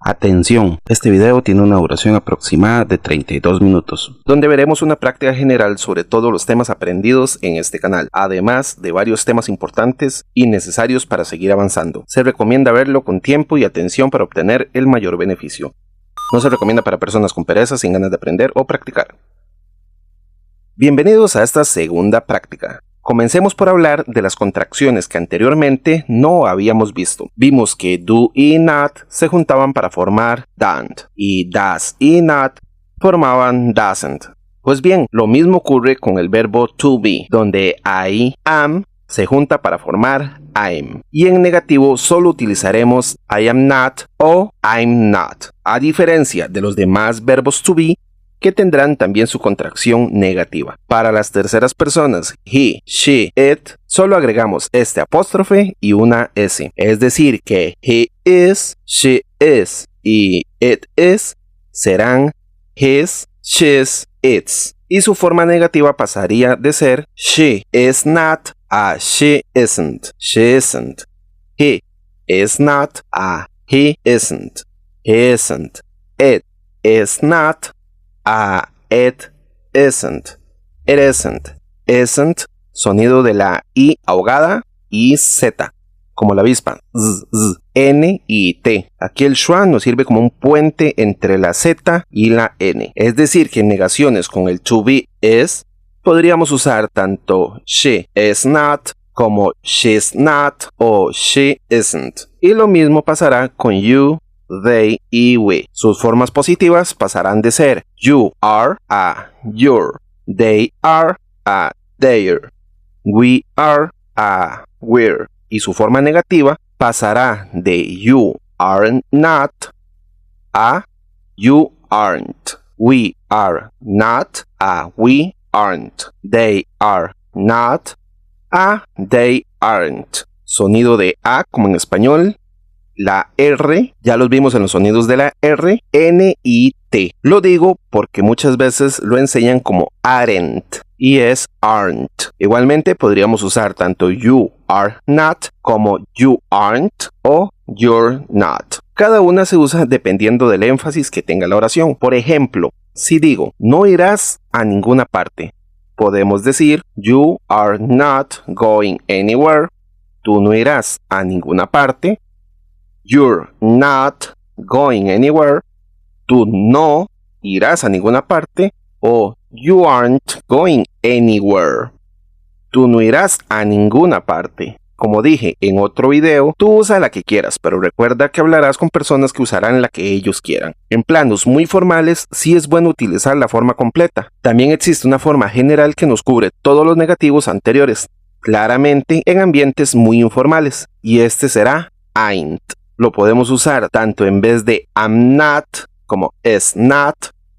Atención, este video tiene una duración aproximada de 32 minutos, donde veremos una práctica general sobre todos los temas aprendidos en este canal, además de varios temas importantes y necesarios para seguir avanzando. Se recomienda verlo con tiempo y atención para obtener el mayor beneficio. No se recomienda para personas con pereza, sin ganas de aprender o practicar. Bienvenidos a esta segunda práctica. Comencemos por hablar de las contracciones que anteriormente no habíamos visto. Vimos que do y not se juntaban para formar don't y does y not formaban doesn't. Pues bien, lo mismo ocurre con el verbo to be, donde I am se junta para formar I'm. Y en negativo solo utilizaremos I am not o I'm not, a diferencia de los demás verbos to be, que tendrán también su contracción negativa. Para las terceras personas, he, she, it, solo agregamos este apóstrofe y una s. Es decir que he is, she is y it is serán his, she's, its. Y su forma negativa pasaría de ser she is not a she isn't, she isn't. He is not a he isn't, he isn't. It is not a it isn't, it isn't. Isn't, sonido de la I ahogada y Z, como la avispa, z, z, N y T. Aquí el schwa nos sirve como un puente entre la Z y la N. Es decir, que en negaciones con el to be is, podríamos usar tanto she is not como she's not o she isn't. Y lo mismo pasará con you, they y we. Sus formas positivas pasarán de ser you are a your, they are a their, we are a we're. Y su forma negativa pasará de you aren't not a you aren't, we are not a we aren't, they are not a they aren't. Sonido de a como en español. La R, ya los vimos en los sonidos de la R, N y T. Lo digo porque muchas veces lo enseñan como aren't y es aren't. Igualmente podríamos usar tanto you are not como you aren't o you're not. Cada una se usa dependiendo del énfasis que tenga la oración. Por ejemplo, si digo no irás a ninguna parte, podemos decir you are not going anywhere. Tú no irás a ninguna parte. You're not going anywhere. Tú no irás a ninguna parte. O you aren't going anywhere. Tú no irás a ninguna parte. Como dije en otro video, tú usa la que quieras, pero recuerda que hablarás con personas que usarán la que ellos quieran. En planos muy formales, sí es bueno utilizar la forma completa. También existe una forma general que nos cubre todos los negativos anteriores, claramente en ambientes muy informales, y este será ain't. Lo podemos usar tanto en vez de am not como is not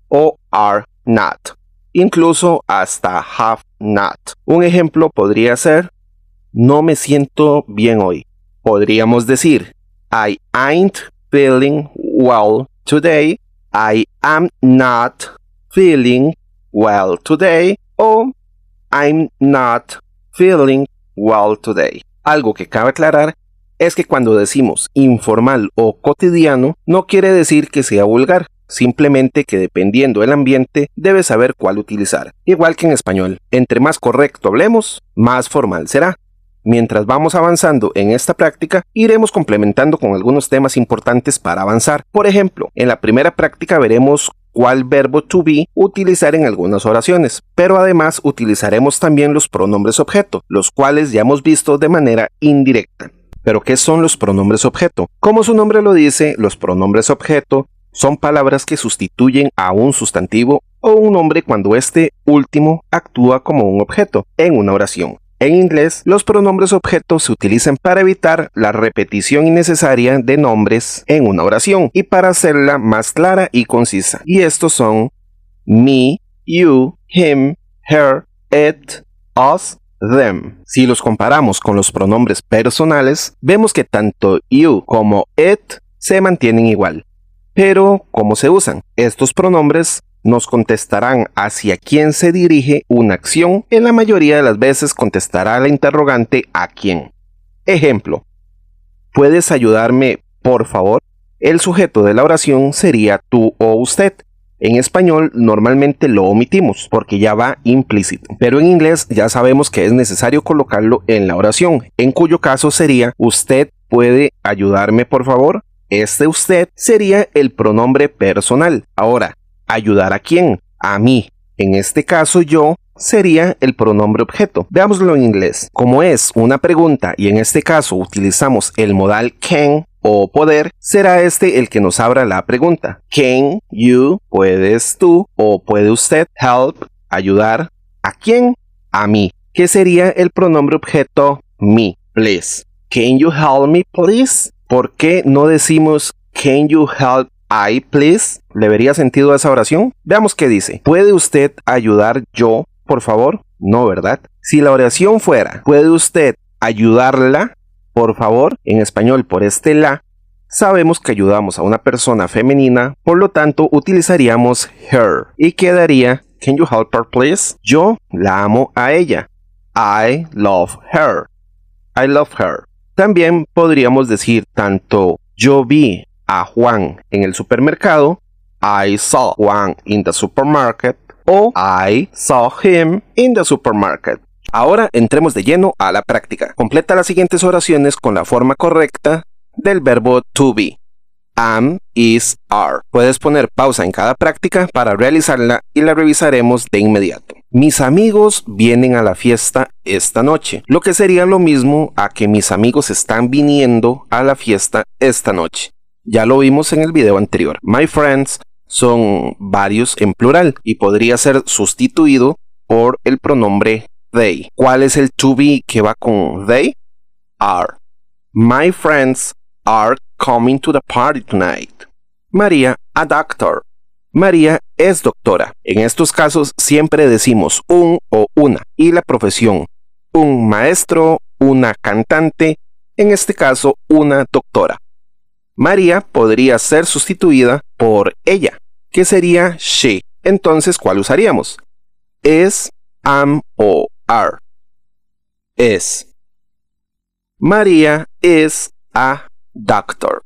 o are not, incluso hasta have not. Un ejemplo podría ser no me siento bien hoy. Podríamos decir I ain't feeling well today, I am not feeling well today o I'm not feeling well today. Algo que cabe aclarar es que cuando decimos informal o cotidiano, no quiere decir que sea vulgar, simplemente que dependiendo del ambiente, debes saber cuál utilizar. Igual que en español, entre más correcto hablemos, más formal será. Mientras vamos avanzando en esta práctica, iremos complementando con algunos temas importantes para avanzar. Por ejemplo, en la primera práctica veremos cuál verbo to be utilizar en algunas oraciones, pero además utilizaremos también los pronombres objeto, los cuales ya hemos visto de manera indirecta. ¿Pero qué son los pronombres objeto? Como su nombre lo dice, los pronombres objeto son palabras que sustituyen a un sustantivo o un nombre cuando este último actúa como un objeto en una oración. En inglés, los pronombres objeto se utilizan para evitar la repetición innecesaria de nombres en una oración y para hacerla más clara y concisa. Y estos son me, you, him, her, it, us, them. Si los comparamos con los pronombres personales, vemos que tanto you como it se mantienen igual. Pero, ¿cómo se usan? Estos pronombres nos contestarán hacia quién se dirige una acción. En la mayoría de las veces contestará la interrogante a quién. Ejemplo, ¿puedes ayudarme, por favor? el sujeto de la oración sería tú o usted. En español normalmente lo omitimos porque ya va implícito, pero en inglés ya sabemos que es necesario colocarlo en la oración, en cuyo caso sería ¿usted puede ayudarme por favor? Este usted sería el pronombre personal. Ahora, ¿ayudar a quién? A mí. En este caso yo sería el pronombre objeto. Veámoslo en inglés. Como es una pregunta y en este caso utilizamos el modal can o poder, será este el que nos abra la pregunta. Can you, puedes tú o puede usted help, ayudar, ¿a quién? A mí, que sería el pronombre objeto me, please. Can you help me, please? ¿Por qué no decimos can you help I, please? ¿Le vería sentido a esa oración? Veamos qué dice. ¿Puede usted ayudar yo, por favor? No, ¿verdad? Si la oración fuera ¿puede usted ayudarla? Por favor, en español por este la, sabemos que ayudamos a una persona femenina, por lo tanto utilizaríamos her y quedaría can you help her please? Yo la amo a ella. I love her. I love her. También podríamos decir tanto yo vi a Juan en el supermercado, I saw Juan in the supermarket, o I saw him in the supermarket. Ahora entremos de lleno a la práctica. Completa las siguientes oraciones con la forma correcta del verbo to be. Am, is, are. Puedes poner pausa en cada práctica para realizarla y la revisaremos de inmediato. Mis amigos vienen a la fiesta esta noche, lo que sería lo mismo a que mis amigos están viniendo a la fiesta esta noche. Ya lo vimos en el video anterior. My friends son varios en plural y podría ser sustituido por el pronombre they. ¿Cuál es el to be que va con they? Are. My friends are coming to the party tonight. María, a doctor. María es doctora. En estos casos siempre decimos un o una y la profesión. Un maestro, una cantante, en este caso una doctora. María podría ser sustituida por ella, que sería she. Entonces, ¿cuál usaríamos? Es, am o are. Es. María is a doctor.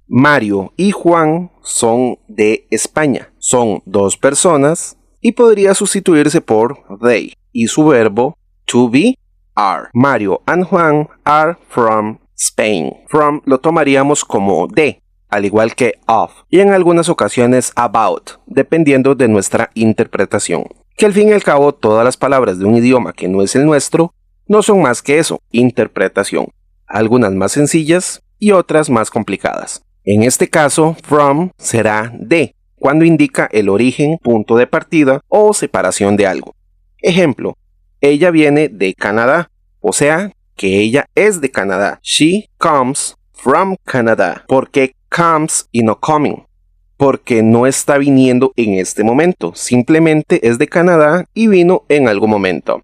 Mario y Juan son de España. Son dos personas y podría sustituirse por they. Y su verbo to be, are. Mario and Juan are from Spain. From lo tomaríamos como de, al igual que of. Y en algunas ocasiones about, dependiendo de nuestra interpretación. Que al fin y al cabo todas las palabras de un idioma que no es el nuestro no son más que eso, interpretación. Algunas más sencillas y otras más complicadas. En este caso, from será de, cuando indica el origen, punto de partida o separación de algo. Ejemplo, ella viene de Canadá, o sea, que ella es de Canadá. She comes from Canada. ¿Por qué comes y no coming? Porque no está viniendo en este momento, simplemente es de Canadá y vino en algún momento.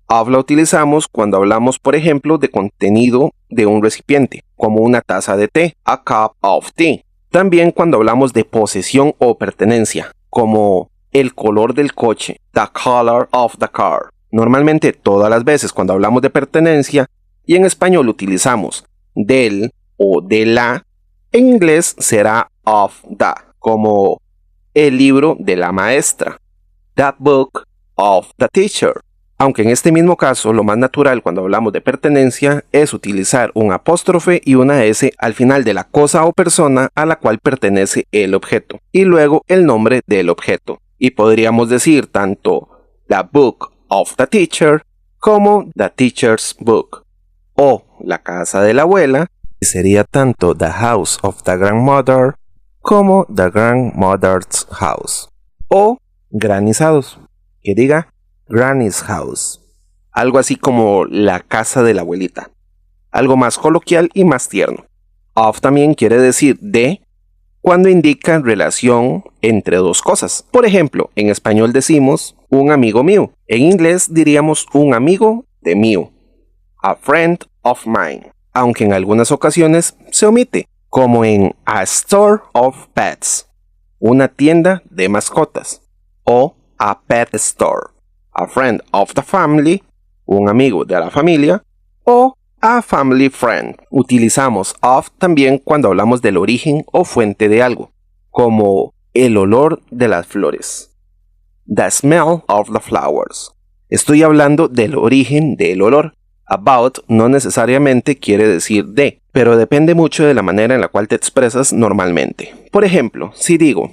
Of la utilizamos cuando hablamos, por ejemplo, de contenido de un recipiente, como una taza de té, a cup of tea. También cuando hablamos de posesión o pertenencia, como el color del coche, the color of the car. Normalmente todas las veces cuando hablamos de pertenencia y en español utilizamos del o de la, en inglés será of the, como el libro de la maestra, the book of the teacher. Aunque en este mismo caso lo más natural cuando hablamos de pertenencia es utilizar un apóstrofe y una S al final de la cosa o persona a la cual pertenece el objeto, y luego el nombre del objeto. Y podríamos decir tanto the book of the teacher como the teacher's book, o la casa de la abuela, que sería tanto the house of the grandmother como the grandmother's house, o granizados, que diga Granny's house, algo así como la casa de la abuelita, algo más coloquial y más tierno. Of también quiere decir de cuando indica relación entre dos cosas. Por ejemplo, en español decimos un amigo mío, en inglés diríamos un amigo de mío, a friend of mine, aunque en algunas ocasiones se omite, como en a store of pets, una tienda de mascotas, o a pet store. A friend of the family, un amigo de la familia, o A family friend. Utilizamos of también cuando hablamos del origen o fuente de algo, como el olor de las flores. The smell of the flowers. Estoy hablando del origen del olor. About no necesariamente quiere decir de, pero depende mucho de la manera en la cual te expresas normalmente. Por ejemplo, si digo,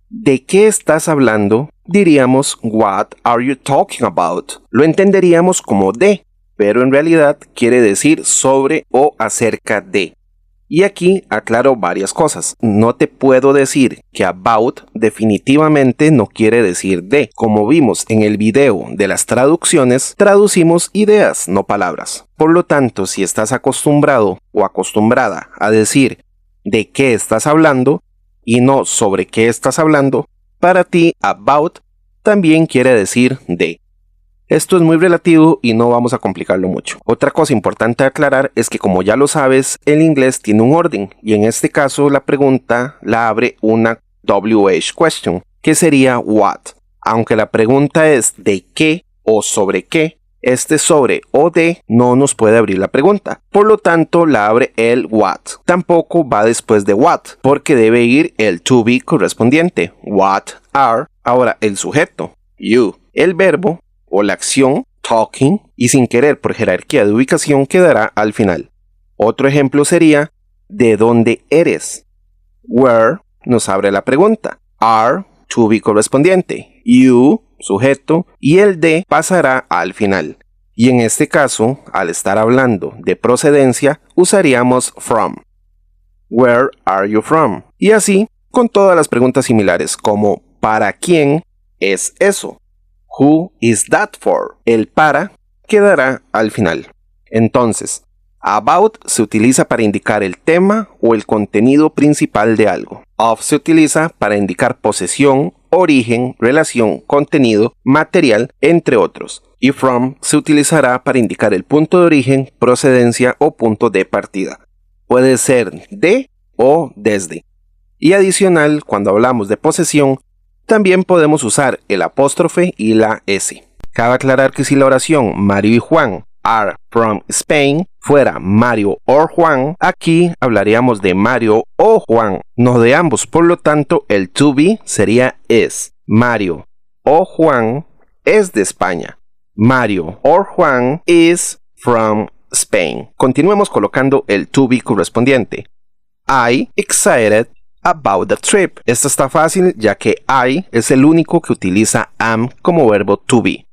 ¿de qué estás hablando? Diríamos, What are you talking about? Lo entenderíamos como de, pero en realidad quiere decir sobre o acerca de. Y aquí aclaro varias cosas. No te puedo decir que about definitivamente no quiere decir de. Como vimos en el video de las traducciones, traducimos ideas, no palabras. Por lo tanto, si estás acostumbrado o acostumbrada a decir de qué estás hablando y no sobre qué estás hablando, para ti about también quiere decir de. Esto es muy relativo y no vamos a complicarlo mucho. Otra cosa importante a aclarar es que, como ya lo sabes, el inglés tiene un orden y en este caso la pregunta la abre una WH question, que sería what. Aunque la pregunta es de qué o sobre qué, este sobre o de no nos puede abrir la pregunta. Por lo tanto, la abre el what. Tampoco va después de what, porque debe ir el to be correspondiente. What are. Ahora el sujeto, you. El verbo o la acción, talking, y sin querer por jerarquía de ubicación quedará al final. Otro ejemplo sería, ¿de dónde eres? Where nos abre la pregunta. Are, to be correspondiente. You, sujeto, y el de pasará al final. Y en este caso, al estar hablando de procedencia, usaríamos from. Where are you from? Y así, con todas las preguntas similares, como ¿para quién es eso? Who is that for? El para quedará al final. Entonces, about se utiliza para indicar el tema o el contenido principal de algo. Of se utiliza para indicar posesión, origen, relación, contenido, material, entre otros. Y from se utilizará para indicar el punto de origen, procedencia o punto de partida. Puede ser de o desde. Y adicional, cuando hablamos de posesión, también podemos usar el apóstrofe y la S. Cabe aclarar que si la oración Mario y Juan are from Spain fuera Mario or Juan, aquí hablaríamos de Mario o Juan, no de ambos. Por lo tanto, el to be sería is. Mario o Juan es de España. Mario or Juan is from Spain. Continuemos colocando el to be correspondiente. I excited about the trip. Esto está fácil ya que I es el único que utiliza am como verbo to be.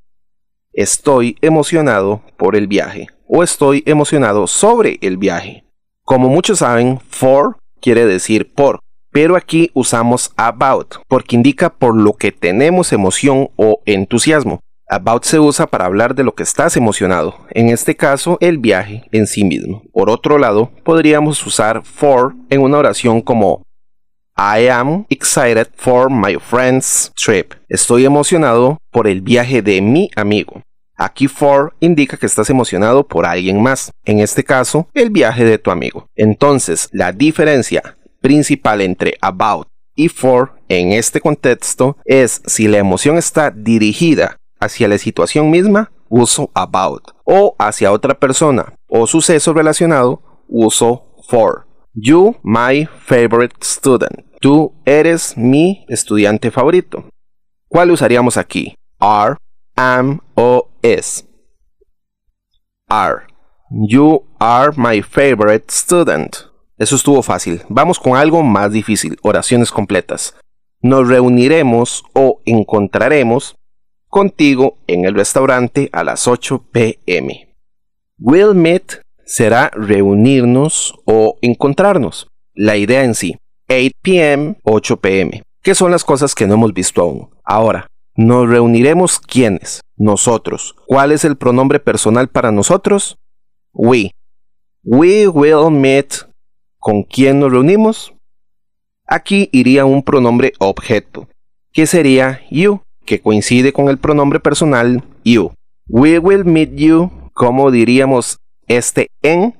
Estoy emocionado por el viaje o estoy emocionado sobre el viaje. Como muchos saben, for quiere decir por, pero aquí usamos about porque indica por lo que tenemos emoción o entusiasmo. About se usa para hablar de lo que estás emocionado, en este caso el viaje en sí mismo. Por otro lado, podríamos usar for en una oración como I am excited for my friend's trip. Estoy emocionado por el viaje de mi amigo. Aquí for indica que estás emocionado por alguien más. En este caso, el viaje de tu amigo. Entonces, la diferencia principal entre about y for en este contexto es si la emoción está dirigida hacia la situación misma, uso about. O hacia otra persona o suceso relacionado, uso for. You, my favorite student. Tú eres mi estudiante favorito. ¿Cuál usaríamos aquí? Are, am o is. Are. You are my favorite student. Eso estuvo fácil. Vamos con algo más difícil. Oraciones completas. Nos reuniremos o encontraremos contigo en el restaurante a las 8 p.m. We'll meet será reunirnos o encontrarnos. La idea en sí, 8 p.m., 8 p.m., que son las cosas que no hemos visto aún. Ahora, ¿nos reuniremos quiénes? Nosotros. ¿Cuál es el pronombre personal para nosotros? We. We will meet. ¿Con quién nos reunimos? Aquí iría un pronombre objeto, que sería you, que coincide con el pronombre personal you. We will meet you, como diríamos en,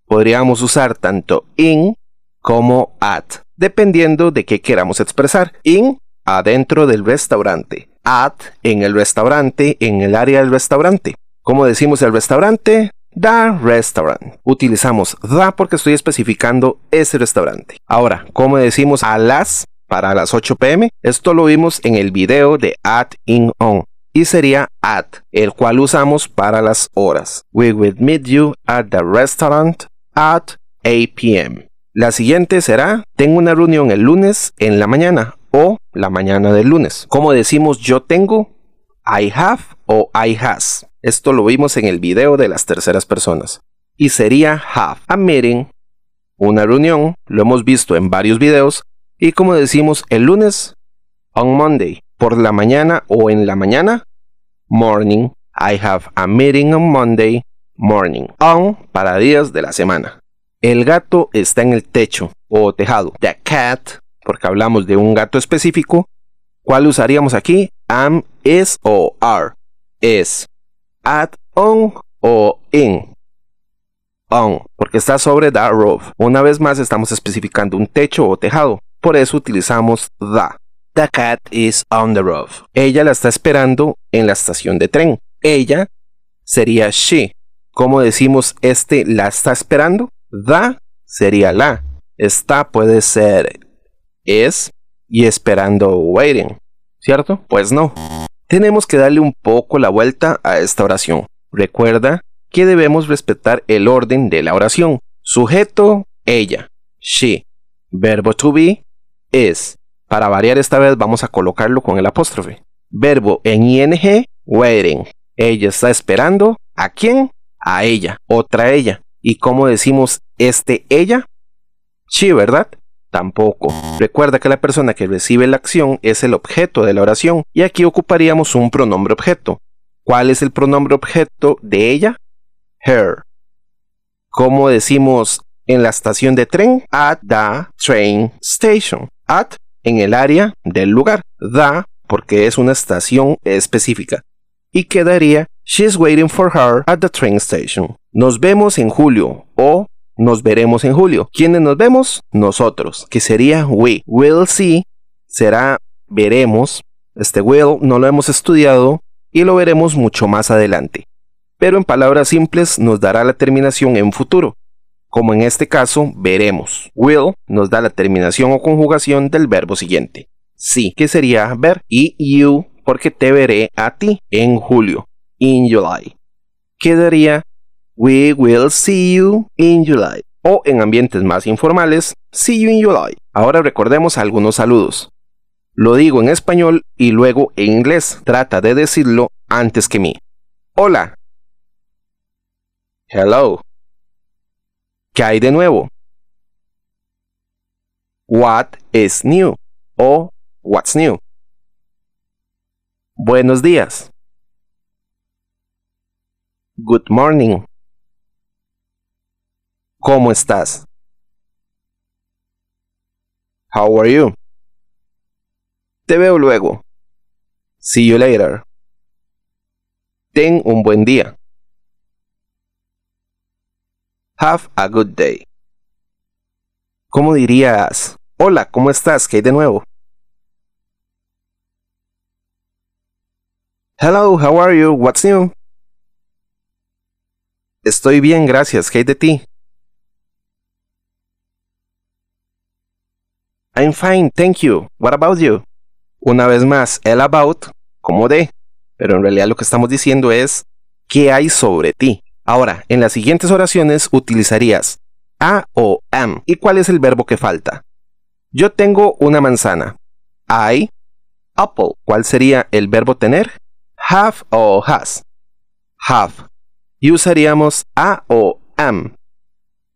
podríamos usar tanto in como at, dependiendo de qué queramos expresar. In, adentro del restaurante. At, en el restaurante, en el área del restaurante. ¿Cómo decimos el restaurante? The restaurant. Utilizamos the porque estoy especificando ese restaurante. Ahora, ¿cómo decimos a las para las 8 p.m.? Esto lo vimos en el video de at in on. Y sería at, el cual usamos para las horas. We will meet you at the restaurant at 8 p.m. La siguiente será, tengo una reunión el lunes en la mañana o la mañana del lunes. ¿Cómo decimos yo tengo? I have o I has. Esto lo vimos en el video de las terceras personas. Y sería have a meeting, una reunión, lo hemos visto en varios videos. Y como decimos el lunes, on Monday, por la mañana o en la mañana, morning. I have a meeting on Monday morning. On para días de la semana. El gato está en el techo o tejado. The cat, porque hablamos de un gato específico. ¿Cuál usaríamos aquí? Am, is o are. Es. At, on o in. On, porque está sobre the roof. Una vez más estamos especificando un techo o tejado. Por eso utilizamos the. The cat is on the roof. Ella la está esperando en la estación de tren. Ella sería she. ¿Cómo decimos la está esperando? The sería la. Está puede ser is y esperando waiting. ¿Cierto? Pues no. Tenemos que darle un poco la vuelta a esta oración. Recuerda que debemos respetar el orden de la oración. Sujeto, ella, she. Verbo to be, is. Para variar esta vez vamos a colocarlo con el apóstrofe. Verbo en ing, waiting. Ella está esperando, ¿a quién? A ella, otra ella. ¿Y cómo decimos ella? She, ¿verdad? Tampoco. Recuerda que la persona que recibe la acción es el objeto de la oración y aquí ocuparíamos un pronombre objeto. ¿Cuál es el pronombre objeto de ella? Her. ¿Cómo decimos en la estación de tren? At the train station. At en el área del lugar. The porque es una estación específica. Y quedaría she's waiting for her at the train station. Nos vemos en julio o nos veremos en julio. ¿Quiénes nos vemos? Nosotros, que sería we. We'll see será veremos. Este will no lo hemos estudiado y lo veremos mucho más adelante. Pero en palabras simples nos dará la terminación en futuro. Como en este caso, veremos. Will nos da la terminación o conjugación del verbo siguiente. Sí, que sería ver. Y you, porque te veré a ti en julio. In July. Quedaría we will see you in July. O en ambientes más informales, see you in July. Ahora recordemos algunos saludos. Lo digo en español y luego en inglés. Trata de decirlo antes que mí. Hola. Hello. ¿Qué hay de nuevo? What is new? O what's new? Buenos días. Good morning. ¿Cómo estás? How are you? Te veo luego. See you later. Ten un buen día. Have a good day. ¿Cómo dirías? Hola, ¿cómo estás? ¿Qué hay de nuevo? Hello, how are you? What's new? Estoy bien, gracias. ¿Qué hay de ti? I'm fine, thank you. What about you? Una vez más, el about, como de, pero en realidad lo que estamos diciendo es ¿qué hay sobre ti? Ahora, en las siguientes oraciones utilizarías a o am. ¿Y cuál es el verbo que falta? Yo tengo una manzana. I, apple. ¿Cuál sería el verbo tener? Have o has. Have. Y usaríamos a o am.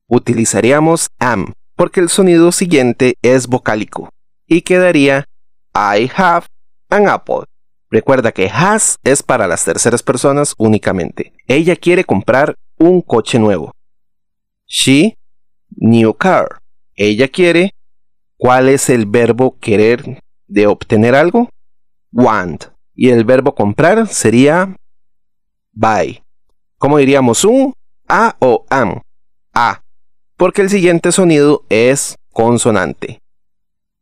Utilizaríamos am, porque el sonido siguiente es vocálico. Y quedaría I have an apple. Recuerda que has es para las terceras personas únicamente. Ella quiere comprar un coche nuevo. She, new car. Ella quiere. ¿Cuál es el verbo querer de obtener algo? Want. Y el verbo comprar sería buy. ¿Cómo diríamos un a o am? A. Porque el siguiente sonido es consonante.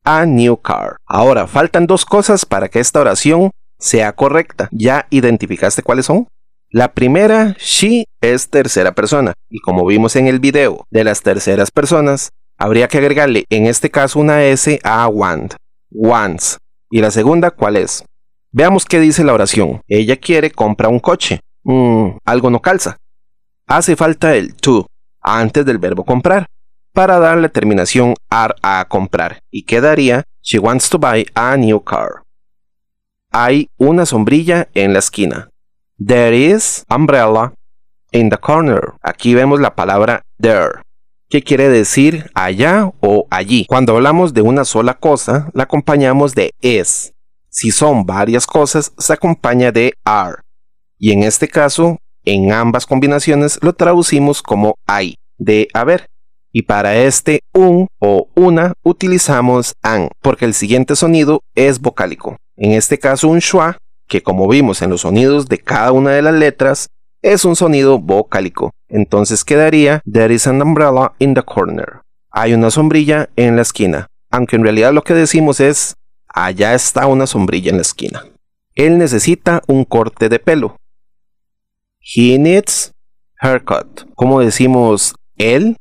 A new car. Ahora, faltan dos cosas para que esta oración sea correcta. ¿Ya identificaste cuáles son? La primera, she, es tercera persona, y como vimos en el video de las terceras personas, habría que agregarle en este caso una S a want, wants. ¿Y la segunda cuál es? Veamos qué dice la oración. Ella quiere comprar un coche. Algo no calza. Hace falta el to antes del verbo comprar para dar la terminación ar a comprar, y quedaría she wants to buy a new car. Hay una sombrilla en la esquina. There is umbrella in the corner. Aquí vemos la palabra there, que quiere decir allá o allí. Cuando hablamos de una sola cosa, la acompañamos de is. Si son varias cosas, se acompaña de are. Y en este caso, en ambas combinaciones lo traducimos como hay, de haber. Y para este un o una utilizamos an, porque el siguiente sonido es vocálico. En este caso un schwa, que como vimos en los sonidos de cada una de las letras, es un sonido vocálico. Entonces quedaría there is an umbrella in the corner. Hay una sombrilla en la esquina. Aunque en realidad lo que decimos es allá está una sombrilla en la esquina. Él necesita un corte de pelo. He needs haircut. ¿Cómo decimos él?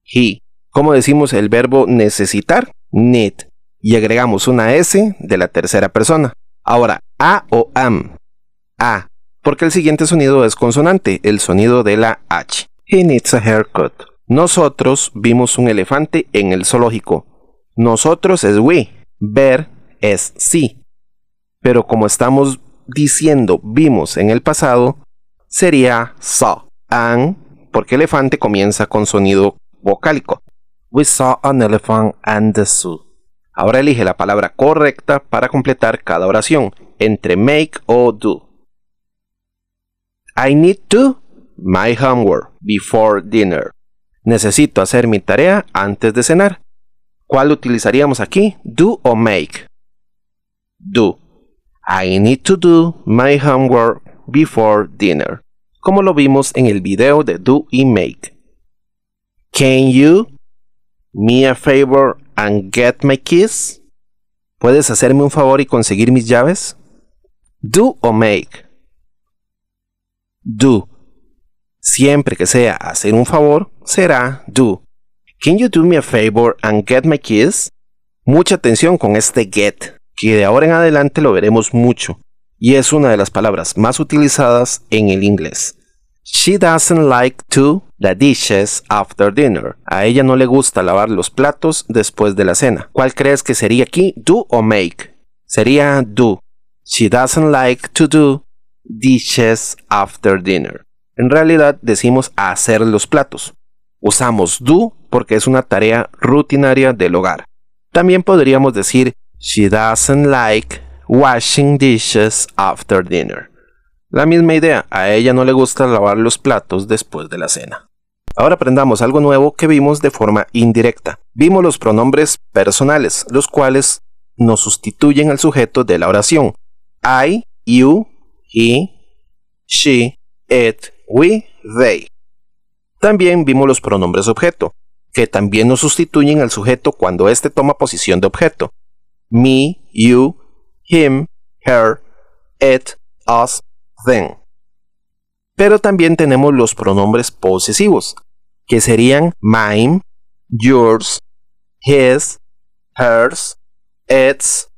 He. ¿Cómo decimos el verbo necesitar? Need. Y agregamos una S de la tercera persona. Ahora, a o am. A. Porque el siguiente sonido es consonante, el sonido de la H. He needs a haircut. Nosotros vimos un elefante en el zoológico. Nosotros es we. Ver es sí. Pero como estamos diciendo vimos en el pasado, sería saw. An, porque elefante comienza con sonido vocálico. We saw an elephant at the zoo. Ahora elige la palabra correcta para completar cada oración, entre make o do. I need to my homework before dinner. Necesito hacer mi tarea antes de cenar. ¿Cuál utilizaríamos aquí? Do o make. Do. I need to do my homework before dinner. Como lo vimos en el video de do y make. Can you me a favor and get my keys? ¿Puedes hacerme un favor y conseguir mis llaves? Do o make. Do. Siempre que sea hacer un favor, será do. Can you do me a favor and get my keys? Mucha atención con este get, que de ahora en adelante lo veremos mucho, y es una de las palabras más utilizadas en el inglés. She doesn't like to the dishes after dinner. A ella no le gusta lavar los platos después de la cena. ¿Cuál crees que sería aquí? ¿Do o make? Sería do. She doesn't like to do dishes after dinner. En realidad decimos hacer los platos. Usamos do porque es una tarea rutinaria del hogar. También podríamos decir she doesn't like washing dishes after dinner. La misma idea, a ella no le gusta lavar los platos después de la cena. Ahora aprendamos algo nuevo que vimos de forma indirecta. Vimos los pronombres personales, los cuales nos sustituyen al sujeto de la oración. I, you, he, she, it, we, they. También vimos los pronombres objeto, que también nos sustituyen al sujeto cuando éste toma posición de objeto. Me, you, him, her, it, us, them. Pero también tenemos los pronombres posesivos, que serían mine, yours, his, hers, its,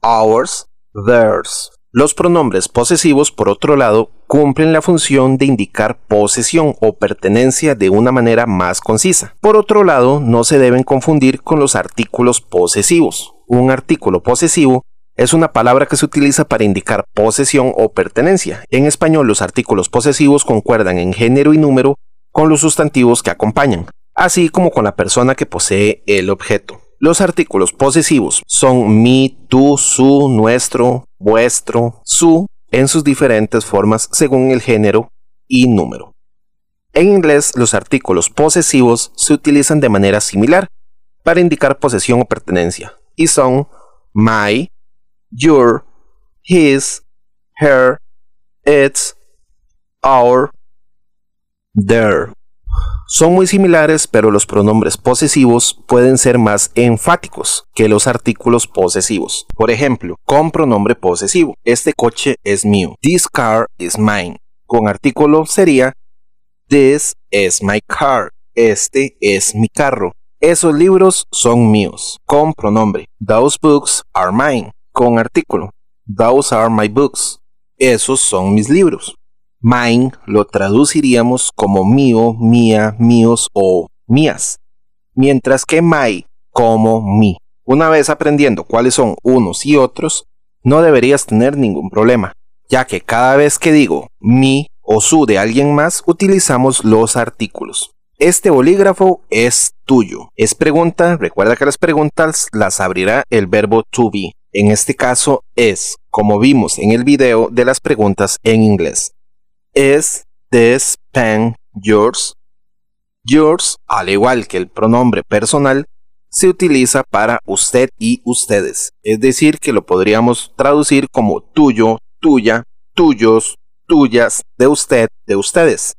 ours, theirs. Los pronombres posesivos, por otro lado, cumplen la función de indicar posesión o pertenencia de una manera más concisa. Por otro lado, no se deben confundir con los artículos posesivos. Un artículo posesivo es una palabra que se utiliza para indicar posesión o pertenencia. En español, los artículos posesivos concuerdan en género y número con los sustantivos que acompañan, así como con la persona que posee el objeto. Los artículos posesivos son mi, tú, su, nuestro, vuestro, su, en sus diferentes formas según el género y número. En inglés, los artículos posesivos se utilizan de manera similar para indicar posesión o pertenencia, y son my, your, his, her, its, our, their. Son muy similares, pero los pronombres posesivos pueden ser más enfáticos que los artículos posesivos. Por ejemplo, con pronombre posesivo, este coche es mío. This car is mine. Con artículo sería This is my car. Este es mi carro. Esos libros son míos. Con pronombre, Those books are mine. Con artículo, Those are my books. Esos son mis libros. Mine lo traduciríamos como mío, mía, míos o mías, mientras que my como mi. Una vez aprendiendo cuáles son unos y otros, no deberías tener ningún problema, ya que cada vez que digo mi o su de alguien más, utilizamos los artículos. Este bolígrafo es tuyo. Es pregunta, recuerda que las preguntas las abrirá el verbo to be. En este caso es, como vimos en el video de las preguntas en inglés. Is this pen yours? Yours, al igual que el pronombre personal, se utiliza para usted y ustedes. Es decir, que lo podríamos traducir como tuyo, tuya, tuyos, tuyas, de usted, de ustedes.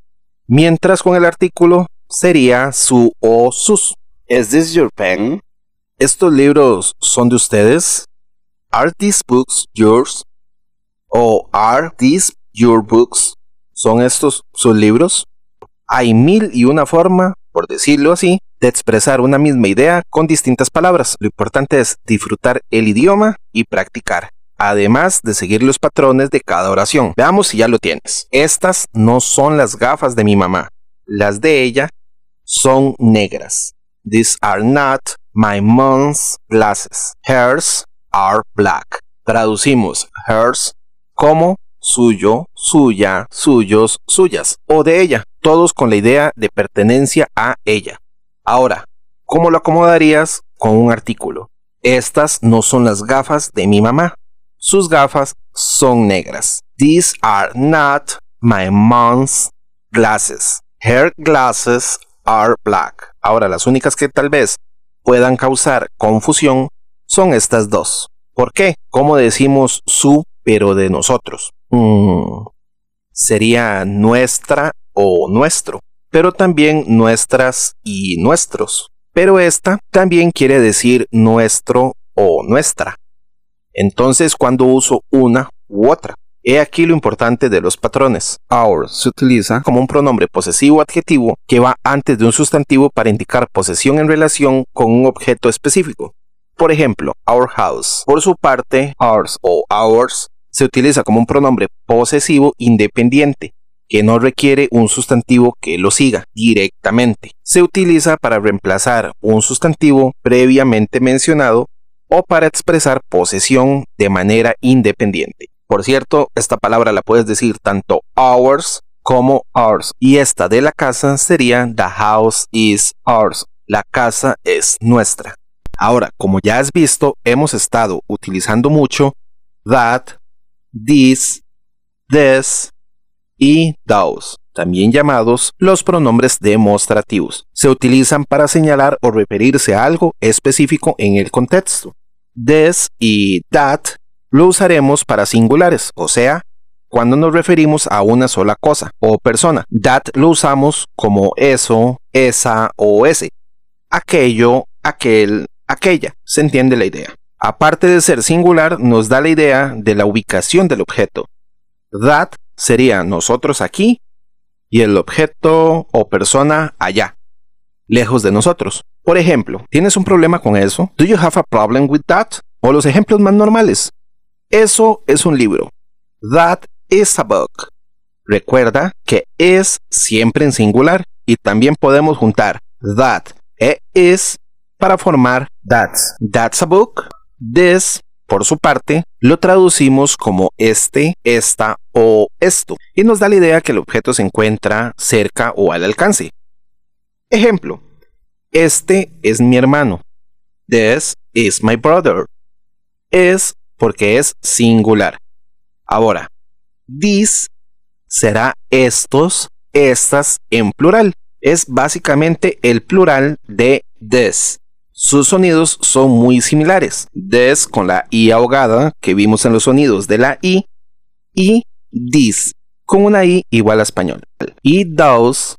Mientras con el artículo sería su o sus. Is this your pen? ¿Estos libros son de ustedes? Are these books yours? ¿O are these your books? ¿Son estos sus libros? Hay mil y una forma, por decirlo así, de expresar una misma idea con distintas palabras. Lo importante es disfrutar el idioma y practicar, además de seguir los patrones de cada oración. Veamos si ya lo tienes. Estas no son las gafas de mi mamá. Las de ella son negras. These are not my mom's glasses. Hers are black. Traducimos hers como suyo, suya, suyos, suyas, o de ella, todos con la idea de pertenencia a ella. Ahora, ¿cómo lo acomodarías con un artículo? Estas no son las gafas de mi mamá. Sus gafas son negras. These are not my mom's glasses. Her glasses are black. Ahora, las únicas que tal vez puedan causar confusión son estas dos. ¿Por qué? ¿Cómo decimos su pero de nosotros? Sería nuestra o nuestro, pero también nuestras y nuestros. Pero esta también quiere decir nuestro o nuestra. Entonces, cuando uso una u otra. He aquí lo importante de los patrones. Our se utiliza como un pronombre posesivo adjetivo que va antes de un sustantivo para indicar posesión en relación con un objeto específico. Por ejemplo, our house. Por su parte, ours o ours se utiliza como un pronombre posesivo independiente que no requiere un sustantivo que lo siga directamente. Se utiliza para reemplazar un sustantivo previamente mencionado o para expresar posesión de manera independiente. Por cierto, esta palabra la puedes decir tanto ours como ours. Y esta de la casa sería the house is ours. La casa es nuestra. Ahora, como ya has visto, hemos estado utilizando mucho that, this, this y those, también llamados los pronombres demostrativos. Se utilizan para señalar o referirse a algo específico en el contexto. This y that lo usaremos para singulares, o sea, cuando nos referimos a una sola cosa o persona. That lo usamos como eso, esa o ese. Aquello, aquel, aquella. ¿Se entiende la idea? Aparte de ser singular, nos da la idea de la ubicación del objeto. That sería nosotros aquí y el objeto o persona allá, lejos de nosotros. Por ejemplo, ¿tienes un problema con eso? Do you have a problem with that? O los ejemplos más normales. Eso es un libro. That is a book. Recuerda que es siempre en singular y también podemos juntar that e is para formar that's. That's a book. This, por su parte, lo traducimos como este, esta o esto y nos da la idea que el objeto se encuentra cerca o al alcance. Ejemplo, este es mi hermano. This is my brother. Es porque es singular. Ahora, this será estos, estas en plural. Es básicamente el plural de this. Sus sonidos son muy similares. This con la I ahogada que vimos en los sonidos de la I y this con una I igual a español. Y those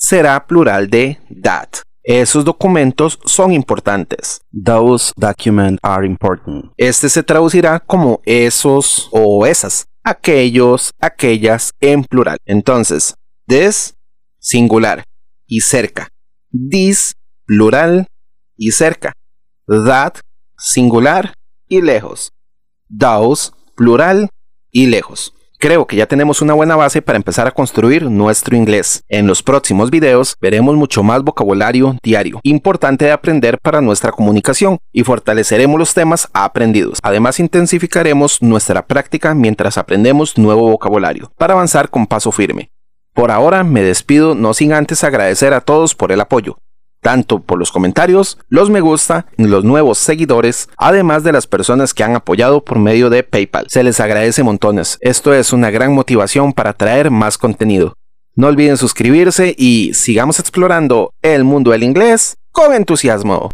será plural de that. Esos documentos son importantes. Those documents are important. Este se traducirá como esos o esas, aquellos, aquellas en plural. Entonces, this, singular y cerca. This, plural y cerca. That, singular y lejos. Those, plural y lejos. Creo que ya tenemos una buena base para empezar a construir nuestro inglés. En los próximos videos veremos mucho más vocabulario diario, importante de aprender para nuestra comunicación, y fortaleceremos los temas aprendidos. Además, intensificaremos nuestra práctica mientras aprendemos nuevo vocabulario, para avanzar con paso firme. Por ahora me despido, no sin antes agradecer a todos por el apoyo, tanto por los comentarios, los me gusta, los nuevos seguidores, además de las personas que han apoyado por medio de PayPal. Se les agradece montones. Esto es una gran motivación para traer más contenido. No olviden suscribirse y sigamos explorando el mundo del inglés con entusiasmo.